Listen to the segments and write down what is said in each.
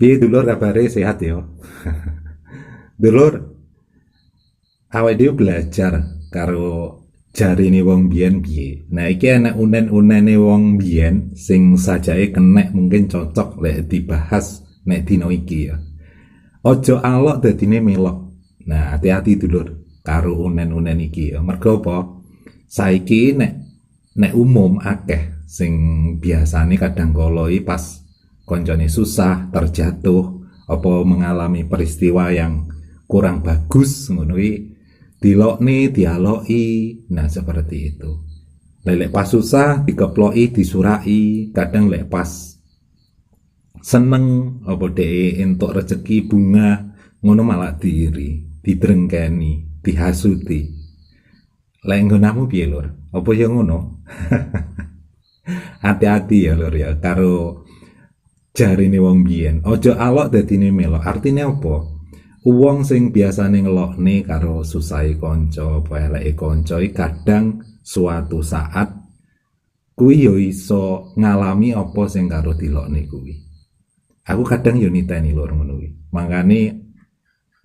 Piye dulur kabare sehat ya? Dulur, awake dhewe belajar karo jarine wong biyen piye. Nah, iki ana unen-unene wong biyen sing sajake kenek mungkin cocok lek dibahas nek dina iki ya. Ojo alok dadine melok. Nah, hati-hati dulur karo unen-unen iki ya. Mergo apa? Saiki nek umum akeh sing biasane kadang kala pas koncone susah, terjatuh, apa mengalami peristiwa yang kurang bagus ngono iki dilokne, dialoki. Nah, seperti itu. Lek pas susah dikeploki, disurai, kadang lek pas seneng apa dhek entuk rezeki bunga ngono malah diiri, didrengkeni, dihasuti. Lek nggonamu piye, Lur? Apa ya ngono? Hati-hati ya, Lur ya, karo jarine wong biyen. Ojo alok dadine melok. Artine apa? Wong sing biasane ngelokne karo susahe kanca, apa eleke kanca kadang suatu saat kuwi yo iso ngalami apa sing karo dilokne kuwi. Aku kadang yo niteni lur ngono kuwi. Mangkane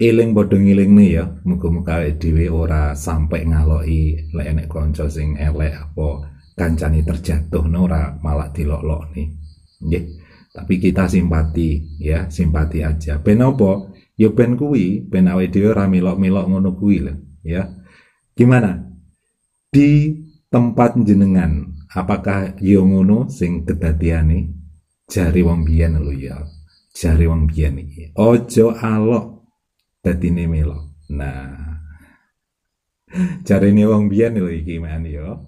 eling padha ngelingne ya, muga-muga awake dhewe ora sampai ngaloki lek enek kanca sing elek apa kancane terjatuh ora malah dilok-lokne. Nggih. Tapi kita simpati ya, simpati aja. Ben apa? Ya ben kuwi, ben awake dhewe ora melok-melok ngono kuwi lho, ya. Gimana? Di tempat jenengan, apakah ya ngono sing kedadiane? Jari wong biyen lho ya. Jari wong biyen iki. Ojo alok dadine melok. Nah, jarine wong biyen lho iki men ya.